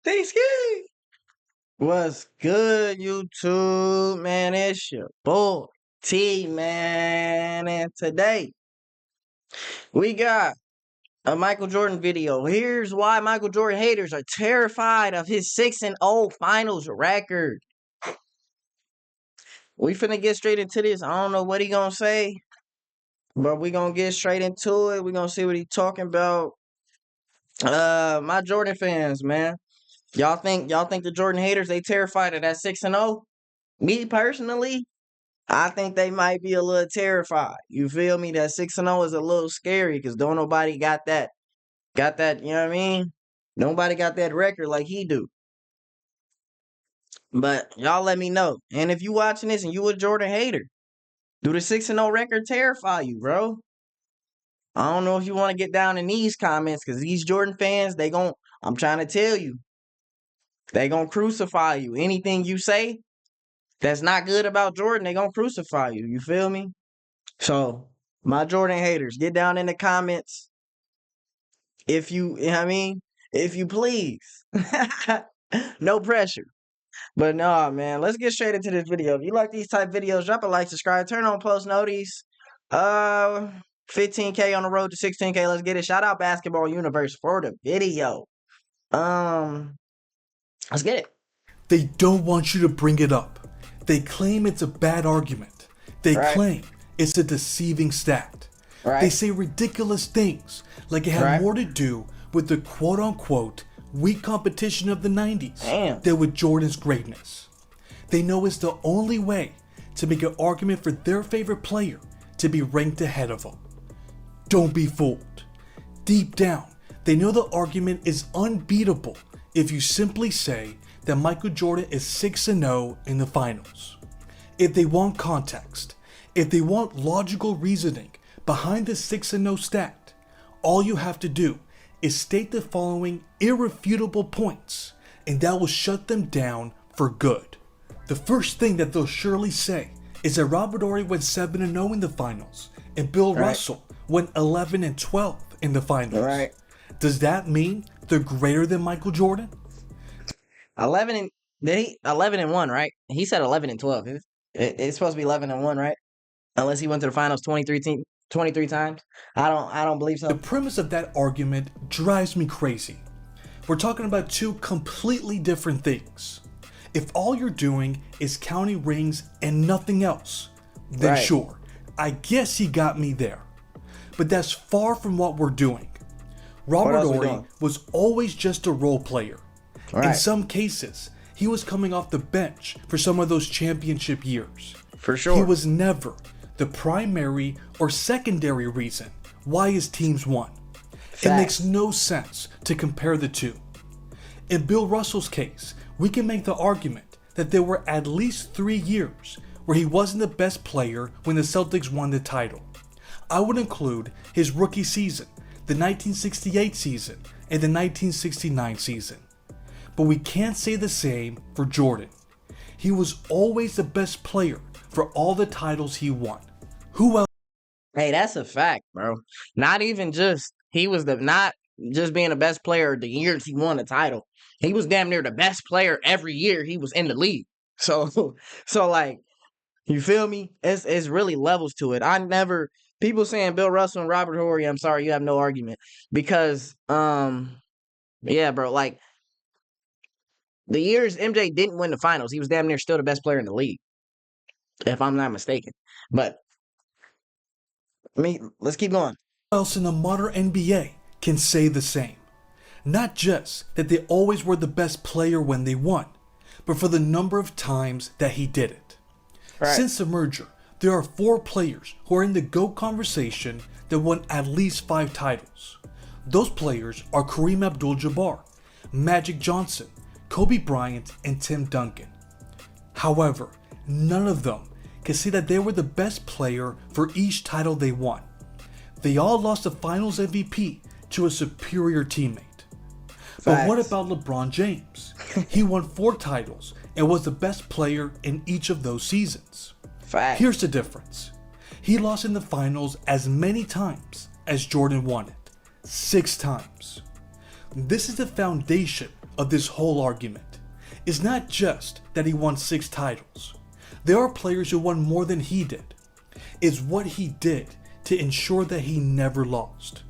Thanksgiving. What's good, YouTube? Man, it's your boy T, man. And today we got a Michael Jordan video. Here's why Michael Jordan haters are terrified of his 6-0 finals record. We finna get straight into this. I don't know what he gonna say, but we gonna get straight into it. We gonna see what he talking about. My Jordan fans, man. Y'all think the Jordan haters, they terrified of that 6-0? Me personally, I think they might be a little terrified. You feel me? That 6-0 is a little scary because don't nobody got that, you know what I mean? Nobody got that record like he do. But y'all let me know. And if you watching this and you a Jordan hater, do the 6-0 record terrify you, bro? I don't know if you want to get down in these comments because these Jordan fans, I'm trying to tell you, they gonna crucify you. Anything you say that's not good about Jordan, they gonna crucify you. You feel me? So, my Jordan haters, get down in the comments if you know what I mean? If you please. No pressure. But nah, man, let's get straight into this video. If you like these type videos, drop a like, subscribe, turn on post notice. 15K on the road to 16K. Let's get it. Shout out Basketball Universe for the video. Let's get it. They don't want you to bring it up. They claim it's a bad argument. They claim it's a deceiving stat. They say ridiculous things like it had more to do with the quote-unquote weak competition of the 90s than with Jordan's greatness. They know it's the only way to make an argument for their favorite player to be ranked ahead of them. Don't be fooled. Deep down, they know the argument is unbeatable if you simply say that Michael Jordan is 6-0 in the finals. If they want context, if they want logical reasoning behind the 6-0 stat, all you have to do is state the following irrefutable points, and that will shut them down for good. The first thing that they'll surely say is that Robert Horry went 7-0 in the finals, and Bill Russell went 11-12 in the finals. Does that mean they're greater than Michael Jordan? 11-1, right? He said 11-12. It's supposed to be 11-1, right? Unless he went to the finals 23 times. I don't believe so. The premise of that argument drives me crazy. We're talking about two completely different things. If all you're doing is counting rings and nothing else, then sure, I guess he got me there. But that's far from what we're doing. Robert Horry was always just a role player. In some cases, he was coming off the bench for some of those championship years. For sure. He was never the primary or secondary reason why his teams won. It makes no sense to compare the two. In Bill Russell's case, we can make the argument that there were at least 3 years where he wasn't the best player when the Celtics won the title. I would include his rookie season, the 1968 season, and the 1969 season. But we can't say the same for Jordan. He was always the best player for all the titles he won. Who else? Hey, that's a fact, bro. Not just being the best player the years he won the title. He was damn near the best player every year he was in the league. So like, you feel me? It's really levels to it. People saying Bill Russell and Robert Horry, I'm sorry, you have no argument. Because, yeah, bro, like, the years MJ didn't win the finals, he was damn near still the best player in the league, if I'm not mistaken. But let's keep going. Who else in the modern NBA can say the same? Not just that they always were the best player when they won, but for the number of times that he did it. Since the merger, there are 4 players who are in the GOAT conversation that won at least 5 titles. Those players are Kareem Abdul-Jabbar, Magic Johnson, Kobe Bryant, and Tim Duncan. However, none of them can say that they were the best player for each title they won. They all lost the finals MVP to a superior teammate. But what about LeBron James? He won 4 titles and was the best player in each of those seasons. Here's the difference. He lost in the finals as many times as Jordan won it, 6 times. This is the foundation of this whole argument is not just that he won 6 titles. There are players who won more than he did. It's what he did to ensure that he never lost.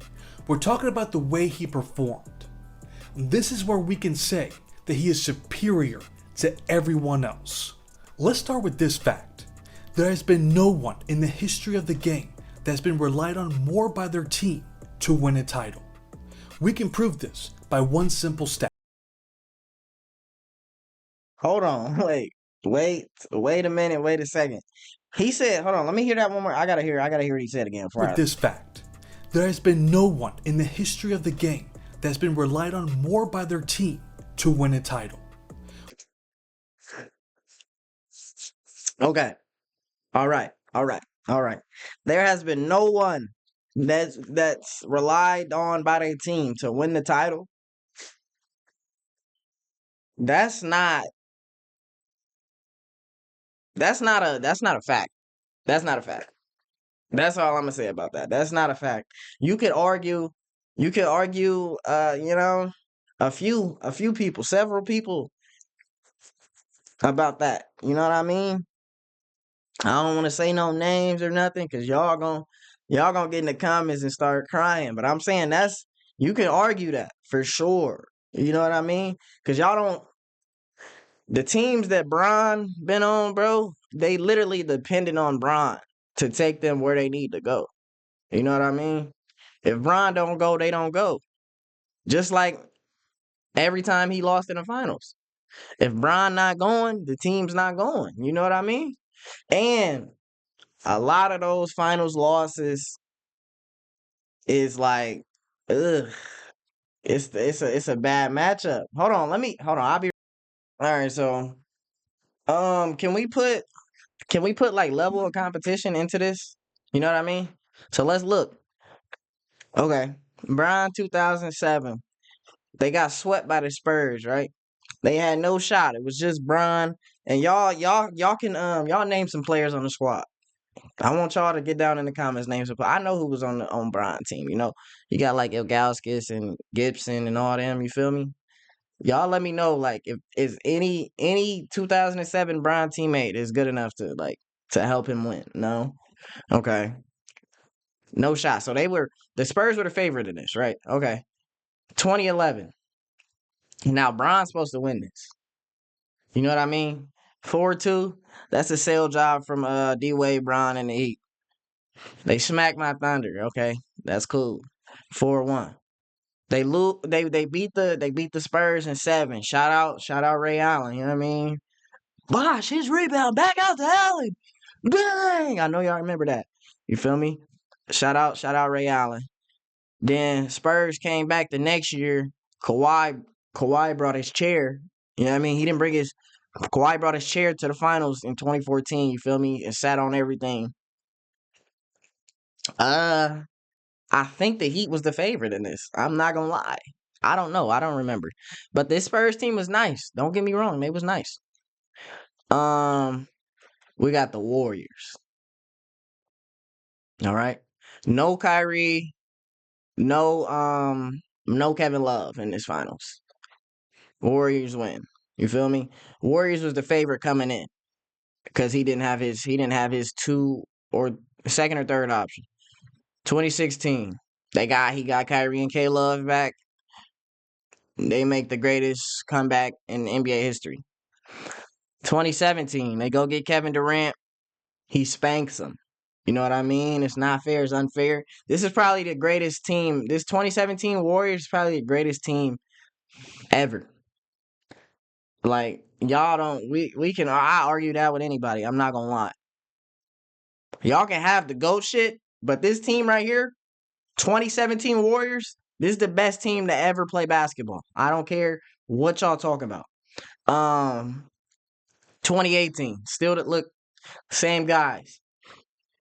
We're talking about the way he performed. This is where we can say that he is superior to everyone else. Let's start with this fact. There has been no one in the history of the game that's been relied on more by their team to win a title. We can prove this by one simple stat. Hold on, wait a minute, wait a second. He said, hold on, let me hear that one more. I gotta hear what he said again. With this fact, there has been no one in the history of the game that's been relied on more by their team to win a title. Okay. All right. There has been no one that's relied on by their team to win the title. That's not a fact. That's not a fact. That's all I'm gonna say about that. That's not a fact. You could argue, a few people, several people about that. You know what I mean? I don't want to say no names or nothing because y'all gonna get in the comments and start crying. But I'm saying you can argue that for sure. You know what I mean? Because y'all don't. The teams that Bron been on, bro, they literally depended on Bron to take them where they need to go. You know what I mean? If Bron don't go, they don't go. Just like every time he lost in the finals. If Bron not going, the team's not going. You know what I mean? And a lot of those finals losses is like, ugh. It's a bad matchup. Hold on. I'll be all right. So, can we put like level of competition into this? You know what I mean? So let's look. Okay, Bron 2007. They got swept by the Spurs, right? They had no shot. It was just Bron and y'all can y'all name some players on the squad. I want y'all to get down in the comments, name some. I know who was on Bron team. You know, you got like Ilgauskas and Gibson and all them. You feel me? Y'all let me know like if is any 2007 Bron teammate is good enough to help him win. No, okay, no shot. So the Spurs were the favorite in this, right? Okay, 2011. Now Bron's supposed to win this. You know what I mean? 4-2. That's a sale job from D Wade, Bron, and the Heat. They smacked my Thunder. Okay, that's cool. 4-1. They beat the Spurs in 7. Shout out Ray Allen. You know what I mean? Bosh, his rebound back out to Allen. Bang! I know y'all remember that. You feel me? Shout out Ray Allen. Then Spurs came back the next year. Kawhi brought his chair. You know what I mean? Kawhi brought his chair to the finals in 2014. You feel me? And sat on everything. I think the Heat was the favorite in this. I'm not gonna lie. I don't know. I don't remember. But this Spurs team was nice. Don't get me wrong. They was nice. We got the Warriors. All right. No Kyrie. No Kevin Love in this finals. Warriors win. You feel me? Warriors was the favorite coming in because he didn't have his two or second or third option. 2016. He got Kyrie and K Love back. They make the greatest comeback in NBA history. 2017, they go get Kevin Durant. He spanks them. You know what I mean? It's not fair. It's unfair. This is probably the greatest team. This 2017 Warriors is probably the greatest team ever. Like, y'all don't, I argue that with anybody. I'm not gonna lie. Y'all can have the GOAT shit, but this team right here, 2017 Warriors, this is the best team to ever play basketball. I don't care what y'all talk about. 2018, still look, same guys.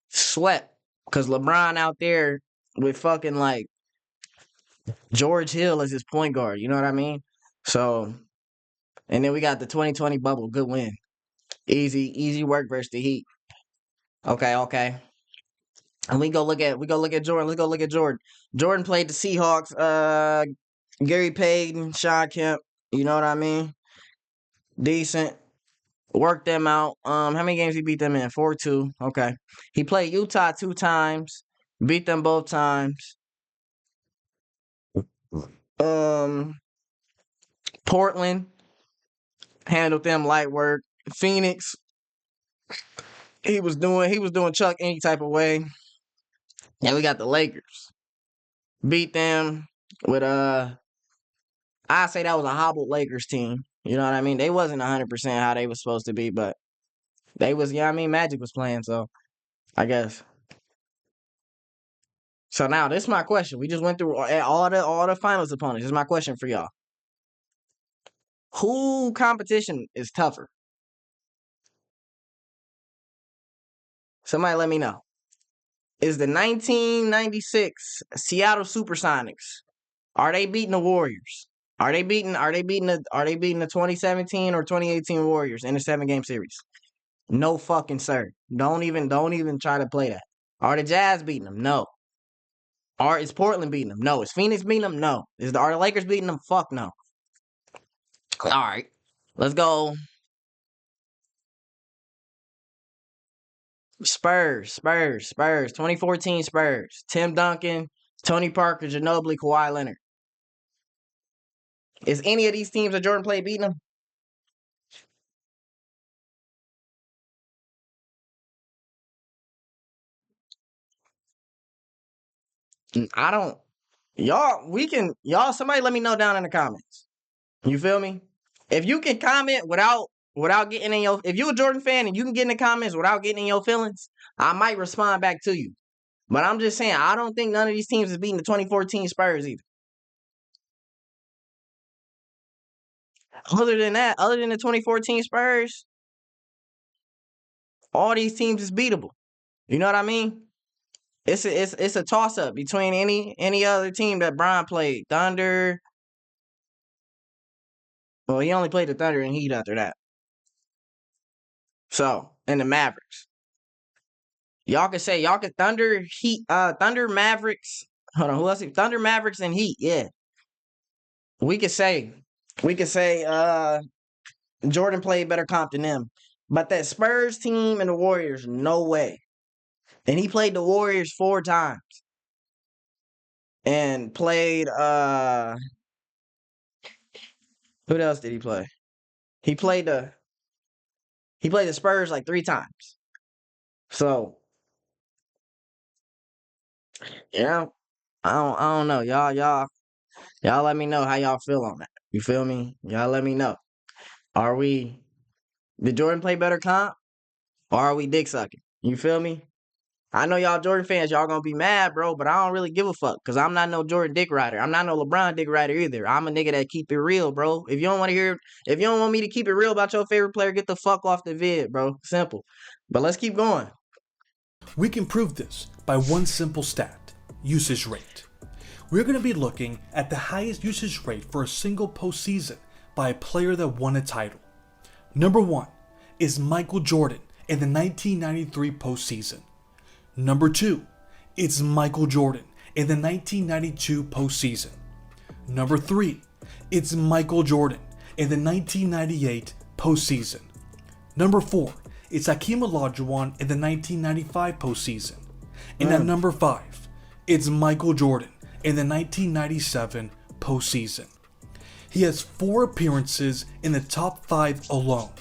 Swept because LeBron out there with fucking like George Hill as his point guard. You know what I mean? So, and then we got the 2020 bubble. Good win. Easy work versus the Heat. Okay. And we go look at Jordan. Let's go look at Jordan. Jordan played the Seahawks. Gary Payton, Sean Kemp. You know what I mean? Decent. Worked them out. How many games he beat them in? 4-2. Okay. He played Utah 2 times. Beat them both times. Portland handled them light work. Phoenix, he was doing Chuck any type of way. And we got the Lakers. Beat them with I say that was a hobbled Lakers team. You know what I mean? They wasn't 100% how they was supposed to be, but they was, yeah, I mean, Magic was playing, so I guess. So now this is my question. We just went through all the finals opponents. This is my question for y'all. Who competition is tougher? Somebody let me know. Is the 1996 Seattle Supersonics, are they beating the Warriors? Are they beating the 2017 or 2018 Warriors in a 7-game series? No fucking sir. Don't even try to play that. Are the Jazz beating them? No. Is Portland beating them? No. Is Phoenix beating them? No. Are the Lakers beating them? Fuck no. All right. Let's go. Spurs. 2014 Spurs. Tim Duncan, Tony Parker, Ginobili, Kawhi Leonard. Is any of these teams that Jordan played beating them? I don't. Somebody let me know down in the comments. You feel me? If you can comment without getting in your, if you a Jordan fan and you can get in the comments without getting in your feelings, I might respond back to you. But I'm just saying, I don't think none of these teams is beating the 2014 Spurs either. Other than the 2014 Spurs, all these teams is beatable. You know what I mean? It's a toss up between any other team that Bron played. Thunder. Well, he only played the Thunder and Heat after that. So, and the Mavericks. Y'all could Thunder, Heat, Thunder, Mavericks. Hold on, who else? Thunder, Mavericks, and Heat. Yeah. We could say Jordan played better comp than them. But that Spurs team and the Warriors, no way. And he played the Warriors 4 times. And played who else did he play? He played the Spurs like 3 times. So yeah, I don't know. Y'all let me know how y'all feel on that. You feel me? Y'all let me know. Did Jordan play better comp? Or are we dick sucking? You feel me? I know y'all Jordan fans, y'all gonna be mad, bro, but I don't really give a fuck. Cause I'm not no Jordan dick rider. I'm not no LeBron dick rider either. I'm a nigga that keep it real, bro. If you don't want me to keep it real about your favorite player, get the fuck off the vid, bro. Simple. But let's keep going. We can prove this by one simple stat: usage rate. We're going to be looking at the highest usage rate for a single postseason by a player that won a title. Number 1 is Michael Jordan in the 1993 postseason. Number 2 is Michael Jordan in the 1992 postseason. Number 3 it's Michael Jordan in the 1998 postseason. Number 4 it's Hakeem Olajuwon in the 1995 postseason. And at number 5 it's Michael Jordan in the 1997 postseason. He has 4 appearances in the top 5 alone.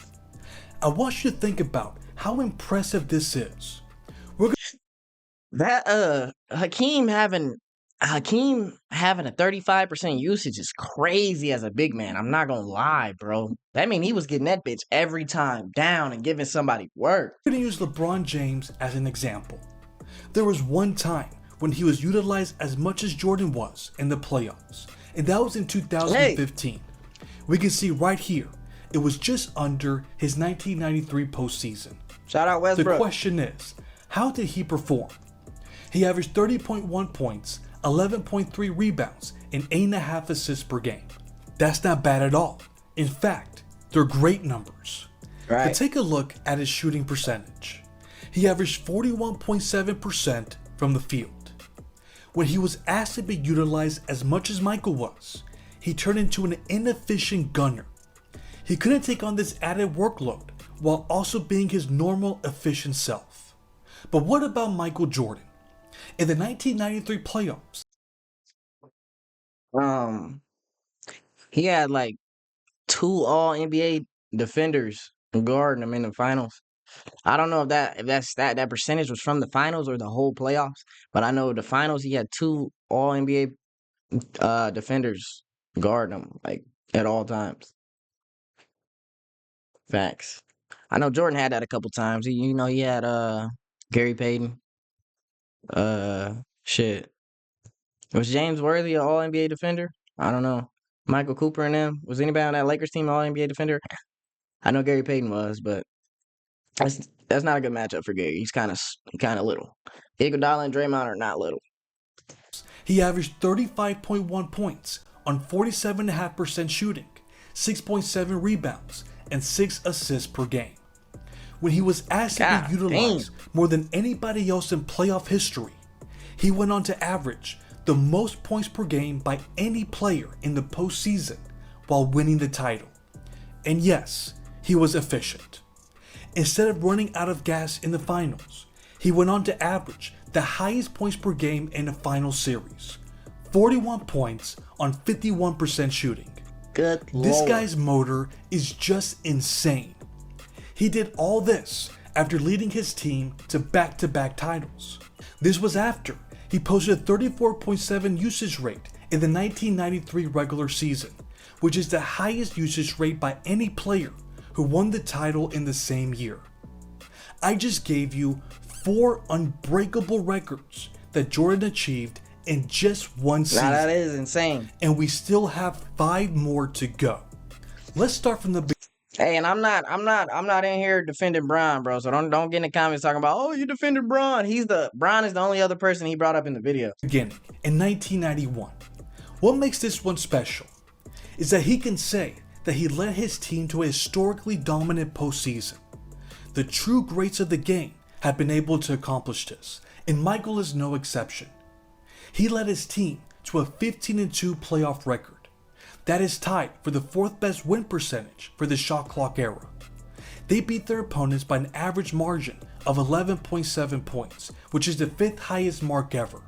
I want you to think about how impressive this is. Hakeem having a 35% usage is crazy as a big man. I'm not gonna lie, bro. That mean he was getting that bitch every time down and giving somebody work. We're gonna use LeBron James as an example. There was one time when he was utilized as much as Jordan was in the playoffs, and that was in 2015. We can see right here, it was just under his 1993 postseason. Shout out Westbrook. The question is, how did he perform? He averaged 30.1 points, 11.3 rebounds, and 8.5 assists per game. That's not bad at all. In fact, they're great numbers. Right. But take a look at his shooting percentage. He averaged 41.7% from the field. When he was asked to be utilized as much as Michael was, he turned into an inefficient gunner. He couldn't take on this added workload while also being his normal efficient self. But what about Michael Jordan? In the 1993 playoffs, he had like 2 all NBA defenders guarding him in the finals. I don't know if that percentage was from the finals or the whole playoffs, but I know the finals he had 2 all NBA defenders guarding him like at all times. Facts. I know Jordan had that a couple times. He had Gary Payton. Shit. Was James Worthy an all NBA defender? I don't know. Michael Cooper and them. Was anybody on that Lakers team all NBA defender? I know Gary Payton was, but that's not a good matchup for Gary. He's kind of little. Iguodala and Draymond are not little. he averaged 35.1 points on 47.5% shooting, 6.7 rebounds, and 6 assists per game. When he was asked to be utilized more than anybody else in playoff history, he went on to average the most points per game by any player in the postseason while winning the title. And yes, he was efficient. Instead of running out of gas in the finals, he went on to average the highest points per game in the final series, 41 points on 51% shooting. Good Lord. This guy's motor is just insane. He did all this after leading his team to back-to-back titles. This was after he posted a 34.7 usage rate in the 1993 regular season, which is the highest usage rate by any player who won the title in the same year. I just gave you 4 unbreakable records that Jordan achieved in just one season. Now that is insane. And we still have 5 more to go. Let's start from the beginning. Hey, and I'm not in here defending Bron, bro. So don't get in the comments talking about, oh, you defended Bron. Bron is the only other person he brought up in the video. Beginning in 1991. What makes this one special is that he can say that he led his team to a historically dominant postseason. The true greats of the game have been able to accomplish this, and Michael is no exception. He led his team to a 15-2 playoff record. That is tied for the 4th best win percentage for the shot clock era. They beat their opponents by an average margin of 11.7 points, which is the 5th highest mark ever.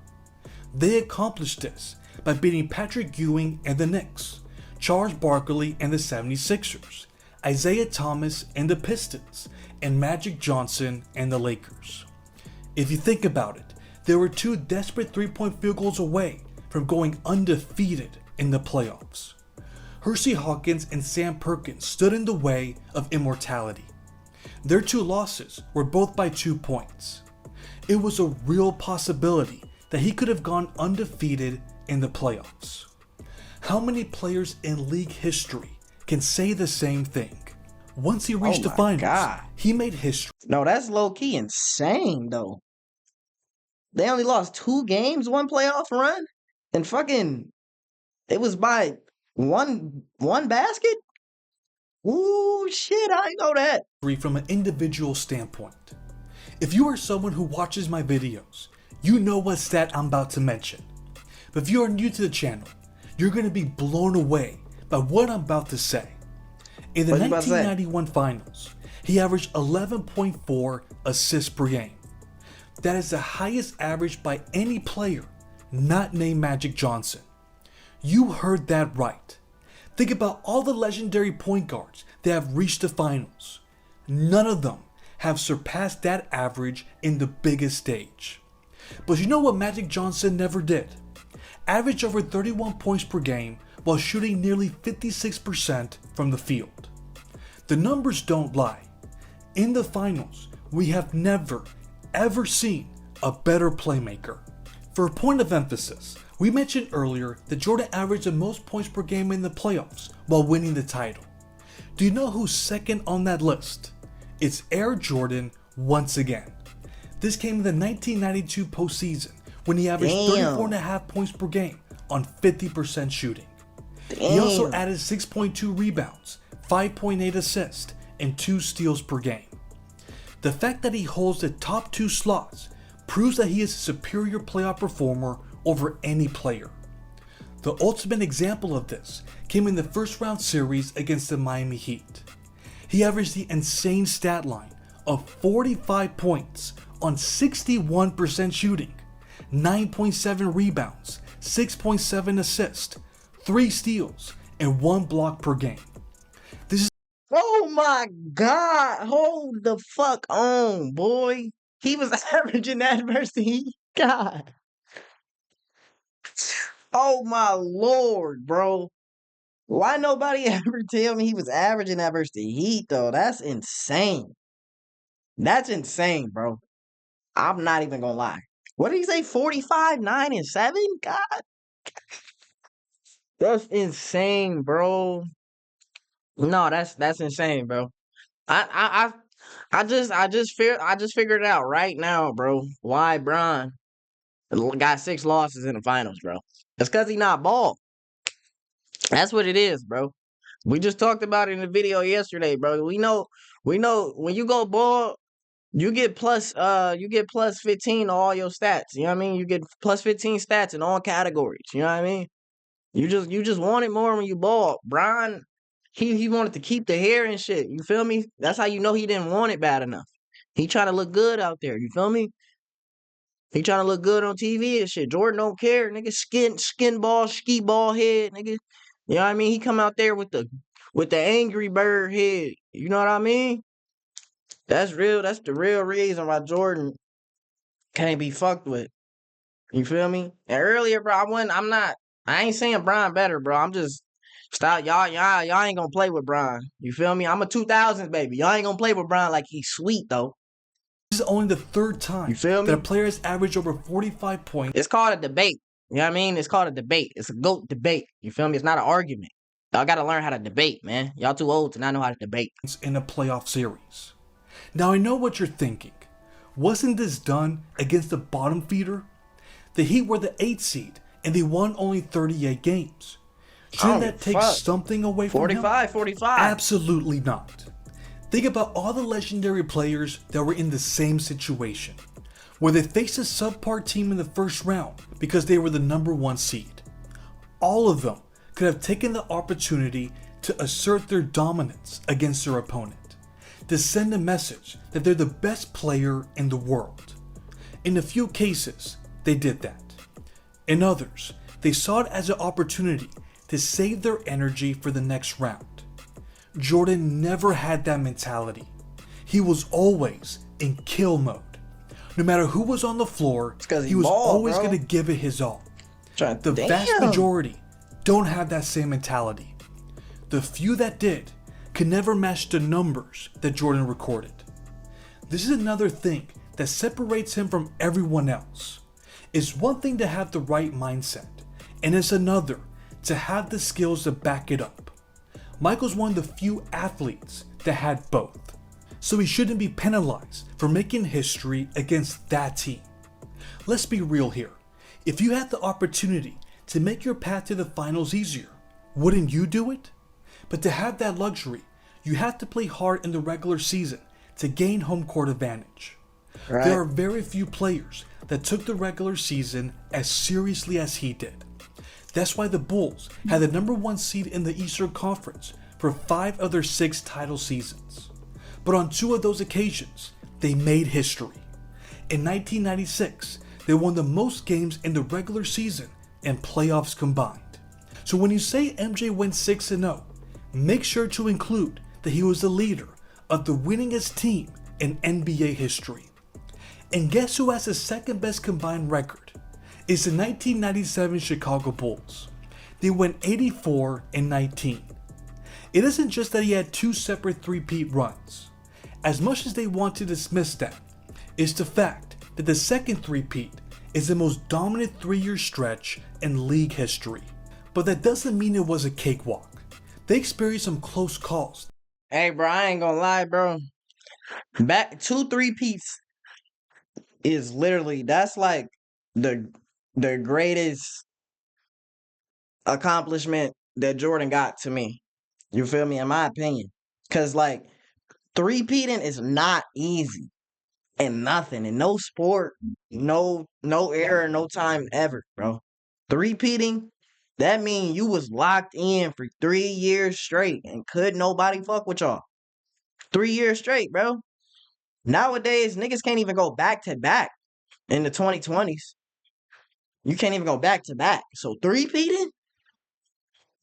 They accomplished this by beating Patrick Ewing and the Knicks, Charles Barkley and the 76ers, Isaiah Thomas and the Pistons, and Magic Johnson and the Lakers. If you think about it, they were 2 desperate 3-point field goals away from going undefeated in the playoffs. Hersey Hawkins and Sam Perkins stood in the way of immortality. Their 2 losses were both by 2 points. It was a real possibility that he could have gone undefeated in the playoffs. How many players in league history can say the same thing? Once he reached the finals, he made history. No, that's low-key insane, though. They only lost 2 games, 1 playoff run, and it was by one basket? Ooh, shit, I didn't know that. From an individual standpoint. If you are someone who watches my videos, you know what stat I'm about to mention. But if you are new to the channel, you're going to be blown away by what I'm about to say. In the 1991 finals, he averaged 11.4 assists per game. That is the highest average by any player not named Magic Johnson. You heard that right. Think about all the legendary point guards that have reached the finals. None of them have surpassed that average in the biggest stage. But you know what Magic Johnson never did? Average over 31 points per game while shooting nearly 56% from the field. The numbers don't lie. In the finals, we have never, ever seen a better playmaker. For a point of emphasis, we mentioned earlier that Jordan averaged the most points per game in the playoffs while winning the title. Do you know who's second on that list? It's Air Jordan once again. This came in the 1992 postseason when he averaged 34.5 points per game on 50% shooting. He also added 6.2 rebounds, 5.8 assists, and 2 steals per game. The fact that he holds the top 2 slots proves that he is a superior playoff performer over any player. The ultimate example of this came in the first round series against the Miami Heat. He averaged the insane stat line of 45 points on 61% shooting, 9.7 rebounds, 6.7 assists, 3 steals, and 1 block per game. Oh my God, hold the fuck on, boy. He was averaging that versus the Heat. God. Oh my Lord, bro. Why nobody ever tell me he was averaging that versus the Heat, though? That's insane. That's insane, bro. I'm not even gonna lie. What did he say? 45, 9, and 7? God. That's insane, bro. No, that's insane, bro. I just figured it out right now, bro. Why Bron got 6 losses in the finals, bro? It's because he not ball. That's what it is, bro. We just talked about it in the video yesterday, bro. We know when you go ball, you get plus 15 on all your stats. You know what I mean? You get plus 15 stats in all categories. You know what I mean? You just want it more when you ball. Bron, he wanted to keep the hair and shit. You feel me? That's how you know he didn't want it bad enough. He trying to look good out there. You feel me? He trying to look good on TV and shit. Jordan don't care, nigga. Skin ball, ski ball head, nigga. You know what I mean? He come out there with the angry bird head. You know what I mean? That's real. That's the real reason why Jordan can't be fucked with. You feel me? And earlier, bro, I ain't saying Bron better, bro. I'm just stop y'all ain't gonna play with Bron. You feel me? I'm a 2000s baby. Y'all ain't gonna play with Bron like he's sweet though. This is only the third time you feel me? that a player has averaged over 45 points. It's called a debate. You know what I mean? It's called a debate. It's a GOAT debate. You feel me? It's not an argument. Y'all gotta learn how to debate, man. Y'all too old to not know how to debate. In a playoff series. Now I know what you're thinking. Wasn't this done against the bottom feeder? The Heat were the 8th seed and they won only 38 games. Shouldn't that take something away from 45? Absolutely not. Think about all the legendary players that were in the same situation, where they faced a subpar team in the first round because they were the number 1 seed. All of them could have taken the opportunity to assert their dominance against their opponent, to send a message that they're the best player in the world. In a few cases, they did that. In others, they saw it as an opportunity to save their energy for the next round. Jordan never had that mentality. He was always in kill mode. No matter who was on the floor, he was always going to give it his all. The vast majority don't have that same mentality. The few that did could never match the numbers that Jordan recorded. This is another thing that separates him from everyone else. It's one thing to have the right mindset, and it's another to have the skills to back it up. Michael's one of the few athletes that had both, so he shouldn't be penalized for making history against that team. Let's be real here. If you had the opportunity to make your path to the finals easier, wouldn't you do it? But to have that luxury, you have to play hard in the regular season to gain home court advantage. Right. There are very few players that took the regular season as seriously as he did. That's why the Bulls had the number 1 seed in the Eastern Conference for 5 of their 6 title seasons. But on 2 of those occasions, they made history. In 1996, they won the most games in the regular season and playoffs combined. So when you say MJ went 6-0, make sure to include that he was the leader of the winningest team in NBA history. And guess who has the second best combined record? It's the 1997 Chicago Bulls. They went 84-19. It isn't just that he had 2 separate three-peat runs. As much as they want to dismiss that, it's the fact that the second three-peat is the most dominant 3-year stretch in league history. But that doesn't mean it was a cakewalk. They experienced some close calls. Hey bro, I ain't gonna lie, bro. Back 2 three-peats is literally, that's like the greatest accomplishment that Jordan got to me. You feel me? In my opinion. Cause like 3-peating is not easy. And nothing. In no sport, no era, no time ever, bro. 3-peating That mean you was locked in for 3 years straight and could nobody fuck with y'all. 3 years straight, bro. Nowadays, niggas can't even go back to back in the 2020s. You can't even go back to back. So three-peating,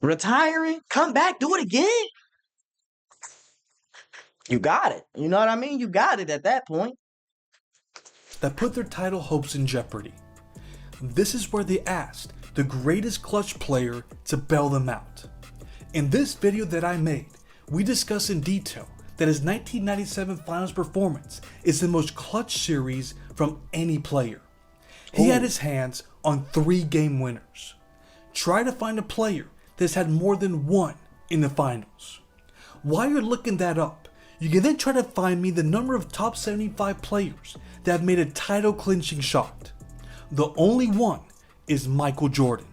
retiring, come back, do it again. You got it. You know what I mean? You got it at that point. That put their title hopes in jeopardy. This is where they asked the greatest clutch player to bail them out. In this video that I made, we discuss in detail that his 1997 finals performance is the most clutch series from any player. He had his hands on 3 game winners. Try to find a player that's had more than one in the finals. While you're looking that up, you can then try to find me the number of top 75 players that have made a title clinching shot. The only one is Michael Jordan.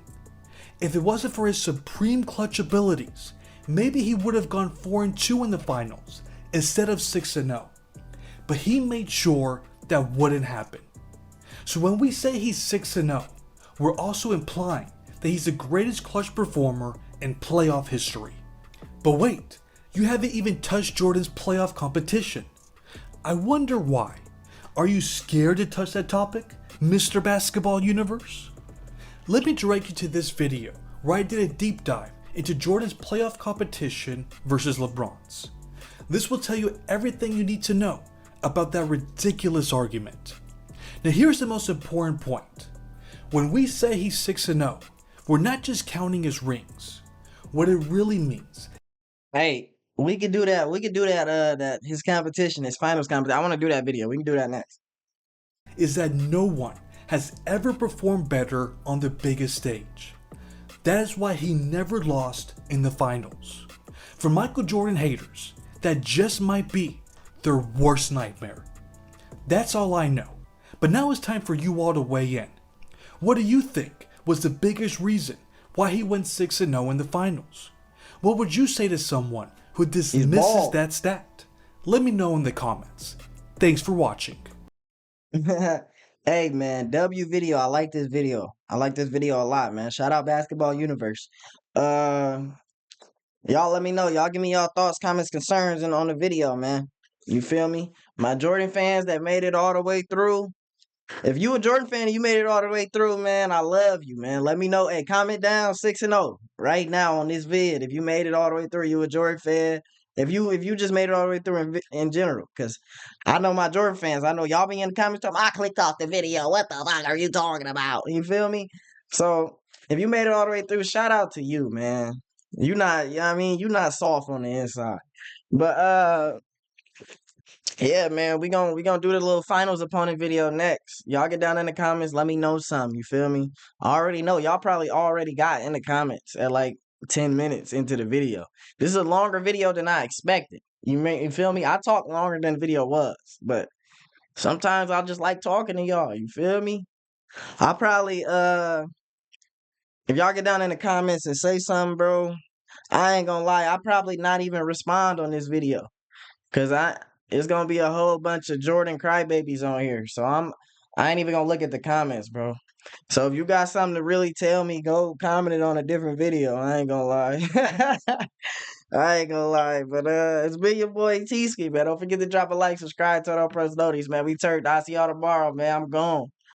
If it wasn't for his supreme clutch abilities, maybe he would have gone 4-2 in the finals instead of 6-0. But he made sure that wouldn't happen. So when we say he's 6-0, we're also implying that he's the greatest clutch performer in playoff history. But wait, you haven't even touched Jordan's playoff competition. I wonder why. Are you scared to touch that topic, Mr. Basketball Universe? Let me direct you to this video where I did a deep dive into Jordan's playoff competition versus LeBron's. This will tell you everything you need to know about that ridiculous argument. Now here's the most important point. When we say he's 6-0, we're not just counting his rings. What it really means. Hey, we could do that. We could do that his competition, his finals competition. I want to do that video. We can do that next. Is that no one has ever performed better on the biggest stage. That is why he never lost in the finals. For Michael Jordan haters, that just might be their worst nightmare. That's all I know. But now it's time for you all to weigh in. What do you think was the biggest reason why he went 6-0 in the finals? What would you say to someone who dismisses that stat? Let me know in the comments. Thanks for watching. Hey man, W video. I like this video. I like this video a lot, man. Shout out Basketball Universe. Y'all let me know. Y'all give me y'all thoughts, comments, concerns on the video, man. You feel me? My Jordan fans that made it all the way through. If you a Jordan fan and you made it all the way through, man, I love you, man. Let me know. Hey, comment down 6-0 right now on this vid. If you made it all the way through, you a Jordan fan. If you just made it all the way through in general, because I know my Jordan fans. I know y'all be in the comments talking, I clicked off the video. What the fuck are you talking about? You feel me? So if you made it all the way through, shout out to you, man. You not, you know what I mean? You not soft on the inside. But yeah, man, we gonna do the little finals opponent video next. Y'all get down in the comments, let me know something. You feel me? I already know. Y'all probably already got in the comments at like 10 minutes into the video. This is a longer video than I expected. You feel me? I talk longer than the video was, but sometimes I just like talking to y'all. You feel me? I probably if y'all get down in the comments and say something, bro, I ain't gonna lie, I probably not even respond on this video. Cause it's gonna be a whole bunch of Jordan crybabies on here. So I ain't even gonna look at the comments, bro. So if you got something to really tell me, go comment it on a different video. I ain't gonna lie. I ain't gonna lie. But it's been your boy T-Ski, man. Don't forget to drop a like, subscribe, turn on post notifications, man. We turned. I'll see y'all tomorrow, man. I'm gone.